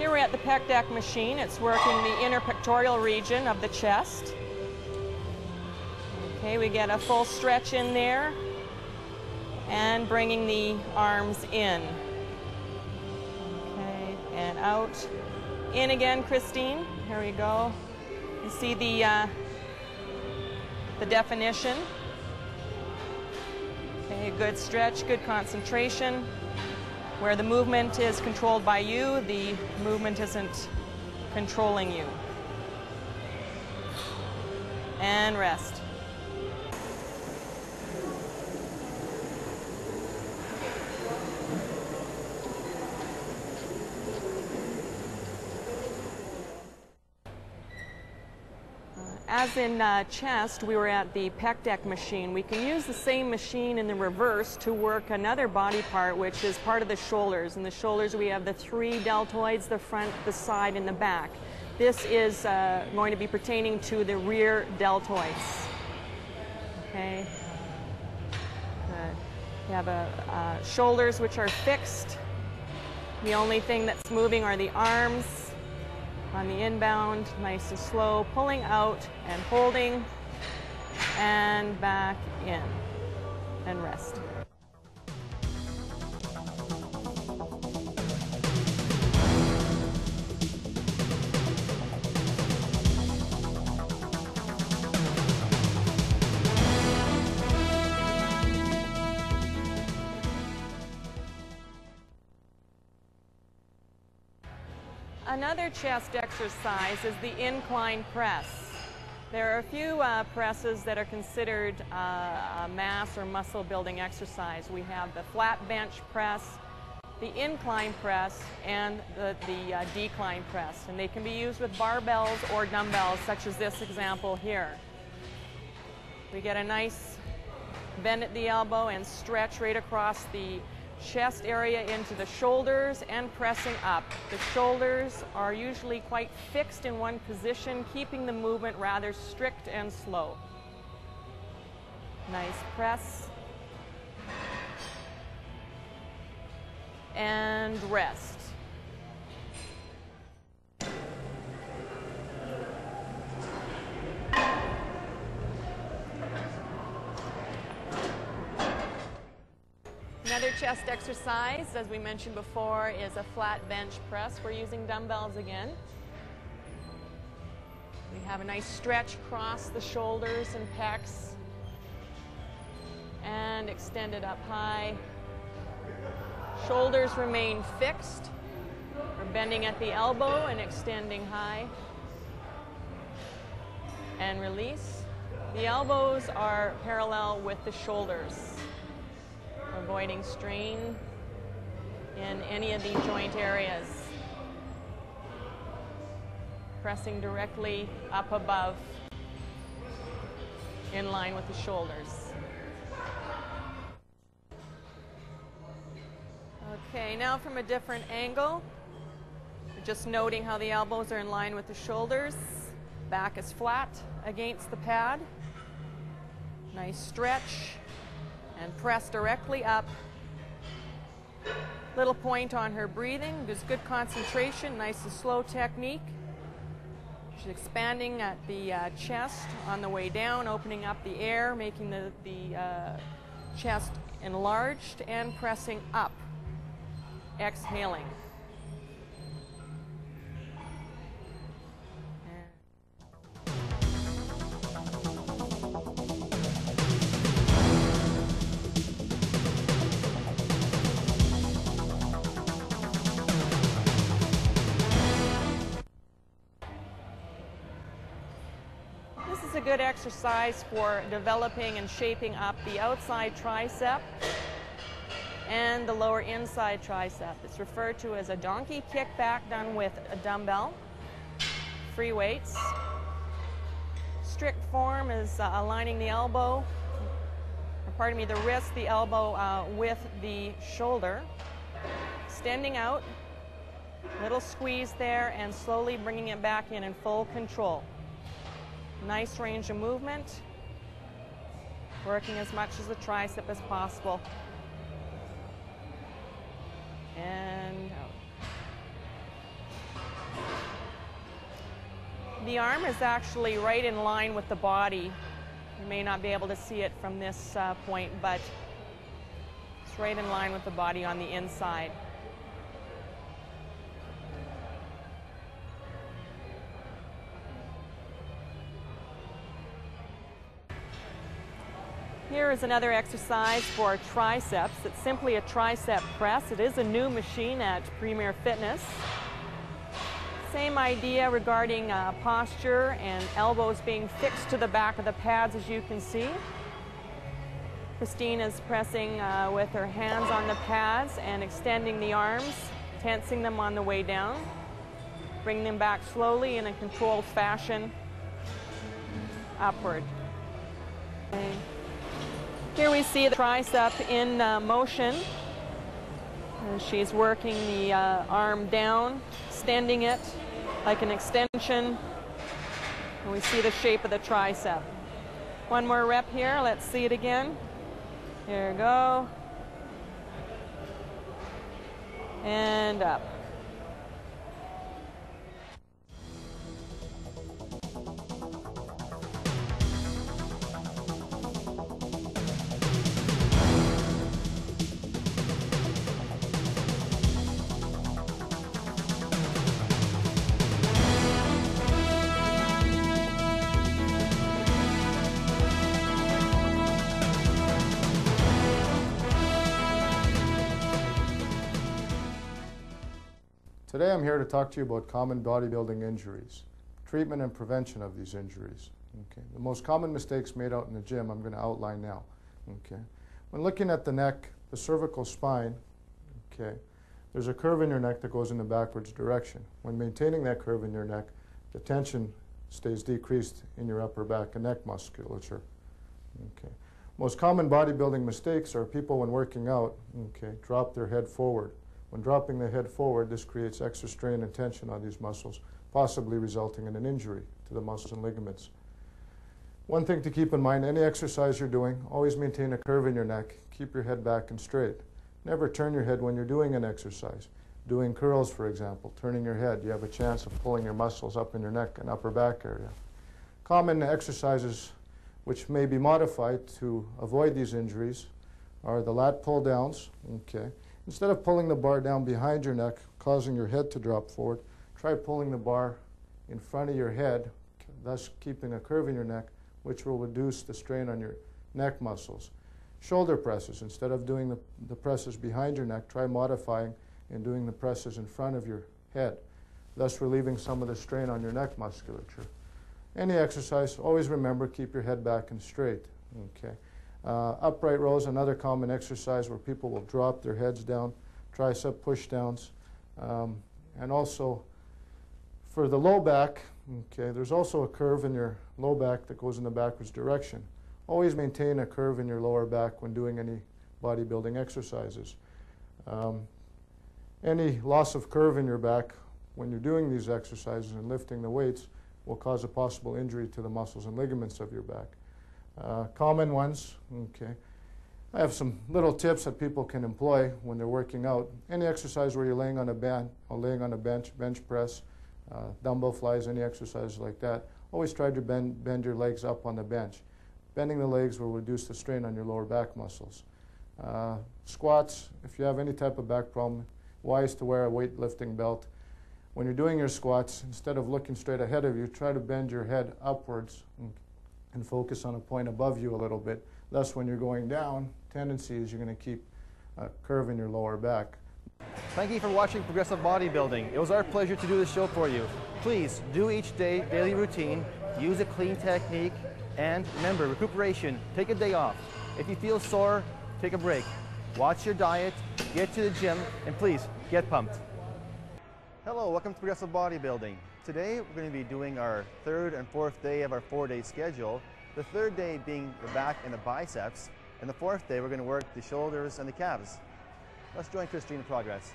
Here we're at the pec deck machine. It's working the inner pectoral region of the chest. Okay, we get a full stretch in there and bringing the arms in. Okay, and out. In again, Christine. Here we go. You see the definition. Okay, good stretch, good concentration. Where the movement is controlled by you, the movement isn't controlling you. And rest. As in chest, we were at the pec deck machine. We can use the same machine in the reverse to work another body part, which is part of the shoulders. In the shoulders, we have the 3 deltoids, the front, the side, and the back. This is going to be pertaining to the rear deltoids. Okay. Good. We have shoulders which are fixed. The only thing that's moving are the arms. On the inbound, nice and slow, pulling out and holding, and back in, and rest. Another chest exercise is the incline press. There are a few presses that are considered a mass or muscle building exercise. We have the flat bench press, the incline press, and the decline press. And they can be used with barbells or dumbbells, such as this example here. We get a nice bend at the elbow and stretch right across the chest area into the shoulders and pressing up. The shoulders are usually quite fixed in one position, keeping the movement rather strict and slow. Nice press. And rest. Another chest exercise, as we mentioned before, is a flat bench press. We're using dumbbells again. We have a nice stretch across the shoulders and pecs. And extend it up high. Shoulders remain fixed. We're bending at the elbow and extending high. And release. The elbows are parallel with the shoulders. Avoiding strain in any of the joint areas. Pressing directly up above, in line with the shoulders. Okay, now from a different angle, just noting how the elbows are in line with the shoulders. Back is flat against the pad. Nice stretch. And press directly up. Little point on her breathing. There's good concentration, nice and slow technique. She's expanding at the chest on the way down, opening up the air, making the chest enlarged, and pressing up. Exhaling. This is a good exercise for developing and shaping up the outside tricep and the lower inside tricep. It's referred to as a donkey kickback done with a dumbbell, free weights. Strict form is aligning the elbow, or pardon me, the wrist, the elbow with the shoulder, extending out, little squeeze there, and slowly bringing it back in full control. Nice range of movement, working as much as the tricep as possible. And out. The arm is actually right in line with the body. You may not be able to see it from this point, but it's right in line with the body on the inside. Here is another exercise for triceps. It's simply a tricep press. It is a new machine at Premier Fitness. Same idea regarding posture and elbows being fixed to the back of the pads, as you can see. Christine is pressing with her hands on the pads and extending the arms, tensing them on the way down. Bring them back slowly in a controlled fashion upward. Okay. Here we see the tricep in motion. And she's working the arm down, extending it like an extension. And we see the shape of the tricep. One more rep here. Let's see it again. Here we go. And up. Today I'm here to talk to you about common bodybuilding injuries, treatment and prevention of these injuries. Okay. The most common mistakes made out in the gym I'm going to outline now. Okay. When looking at the neck, the cervical spine, okay, there's a curve in your neck that goes in the backwards direction. When maintaining that curve in your neck, the tension stays decreased in your upper back and neck musculature. Okay. Most common bodybuilding mistakes are people when working out, okay, drop their head forward. When dropping the head forward, this creates extra strain and tension on these muscles, possibly resulting in an injury to the muscles and ligaments. One thing to keep in mind, any exercise you're doing, always maintain a curve in your neck. Keep your head back and straight. Never turn your head when you're doing an exercise. Doing curls, for example, turning your head, you have a chance of pulling your muscles up in your neck and upper back area. Common exercises which may be modified to avoid these injuries are the lat pull downs. Okay. Instead of pulling the bar down behind your neck, causing your head to drop forward, try pulling the bar in front of your head, thus keeping a curve in your neck, which will reduce the strain on your neck muscles. Shoulder presses, instead of doing the presses behind your neck, try modifying and doing the presses in front of your head, thus relieving some of the strain on your neck musculature. Any exercise, always remember, keep your head back and straight. Okay. Upright rows, another common exercise where people will drop their heads down, tricep push downs. And also for the low back, okay, there's also a curve in your low back that goes in the backwards direction. Always maintain a curve in your lower back when doing any bodybuilding exercises. Any loss of curve in your back when you're doing these exercises and lifting the weights will cause a possible injury to the muscles and ligaments of your back. Common ones, okay. I have some little tips that people can employ when they're working out. Any exercise where you're laying on a bench press, dumbbell flies, any exercise like that, always try to bend your legs up on the bench. Bending the legs will reduce the strain on your lower back muscles. Squats, if you have any type of back problem, wise to wear a weightlifting belt. When you're doing your squats, instead of looking straight ahead of you, try to bend your head upwards and focus on a point above you a little bit. Thus, when you're going down, tendency is you're going to keep a curve in your lower back. Thank you for watching Progressive Bodybuilding. It was our pleasure to do this show for you. Please do each day daily routine, use a clean technique, and remember, recuperation, take a day off. If you feel sore, take a break. Watch your diet, get to the gym, and please get pumped. Hello, welcome to Progressive Bodybuilding. Today we're going to be doing our third and fourth day of our 4-day schedule. The third day being the back and the biceps, and the fourth day we're going to work the shoulders and the calves. Let's join Christine in progress.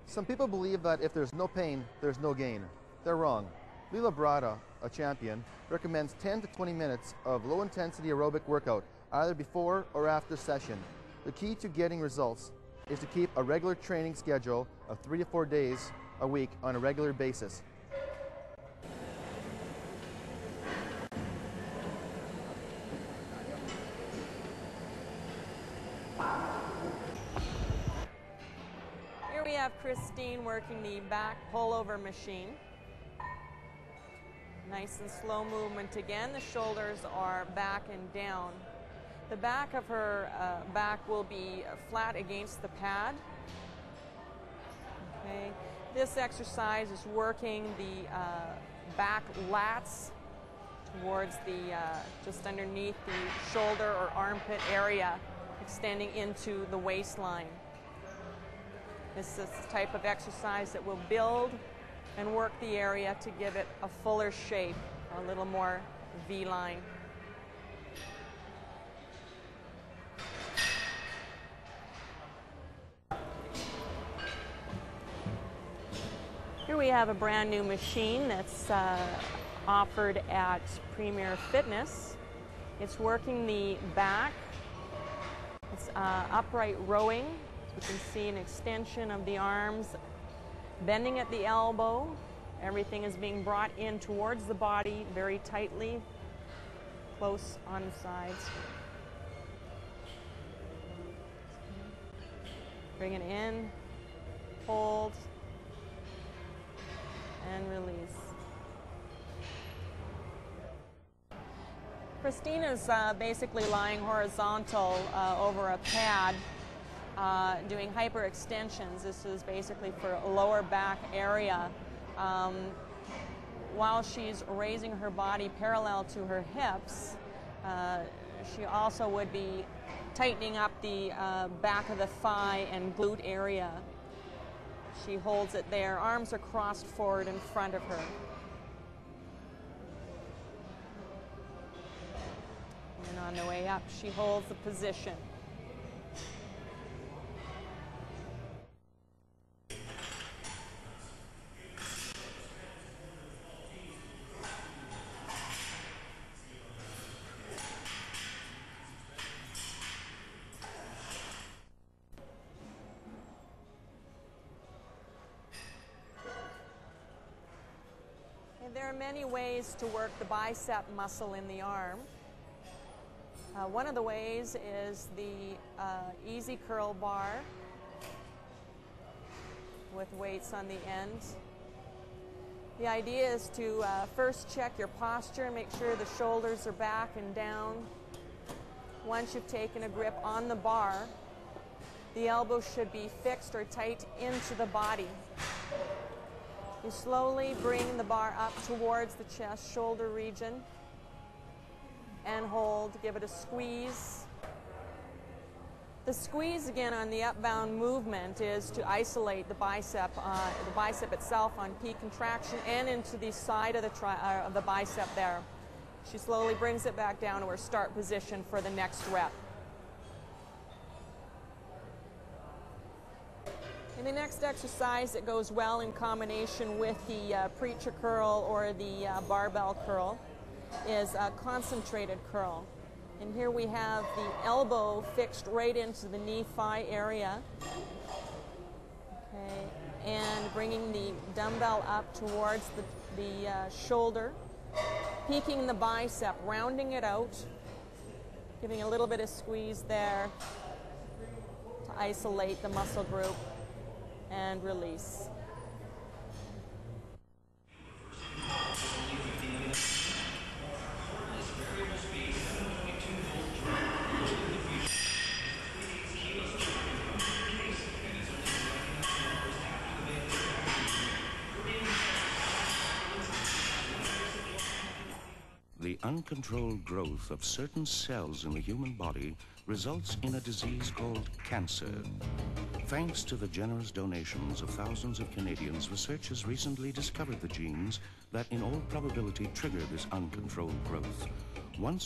Some people believe that if there's no pain, there's no gain. They're wrong. Lila Brada, a champion, recommends 10 to 20 minutes of low-intensity aerobic workout, either before or after session. The key to getting results is to keep a regular training schedule of 3 to 4 days a week on a regular basis. Here we have Christine working the back pullover machine. Nice and slow movement again. The shoulders are back and down. The back of her back will be flat against the pad. Okay. This exercise is working the back lats towards the just underneath the shoulder or armpit area, extending into the waistline. This is the type of exercise that will build and work the area to give it a fuller shape, a little more V-line. Here we have a brand new machine that's offered at Premier Fitness. It's working the back. It's upright rowing. You can see an extension of the arms, bending at the elbow. Everything is being brought in towards the body very tightly, close on the sides. Bring it in, hold, and release. Christina's basically lying horizontal over a pad, doing hyperextensions. This is basically for a lower back area. While she's raising her body parallel to her hips, she also would be tightening up the back of the thigh and glute area. She holds it there. Arms are crossed forward in front of her. And on the way up, she holds the position. There are many ways to work the bicep muscle in the arm. One of the ways is the easy curl bar with weights on the end. The idea is to first check your posture and make sure the shoulders are back and down. Once you've taken a grip on the bar, the elbow should be fixed or tight into the body. You slowly bring the bar up towards the chest, shoulder region, and hold. Give it a squeeze. The squeeze, again, on the upbound movement is to isolate the bicep itself on peak contraction and into the side of the bicep there. She slowly brings it back down to her start position for the next rep. In the next exercise, it goes well in combination with the preacher curl or the barbell curl, is a concentrated curl. And here we have the elbow fixed right into the knee-thigh area. Okay, and bringing the dumbbell up towards the shoulder, peaking the bicep, rounding it out, giving a little bit of squeeze there to isolate the muscle group, and release. The uncontrolled growth of certain cells in the human body results in a disease called cancer. Thanks to the generous donations of thousands of Canadians, research has recently discovered the genes that in all probability trigger this uncontrolled growth. Once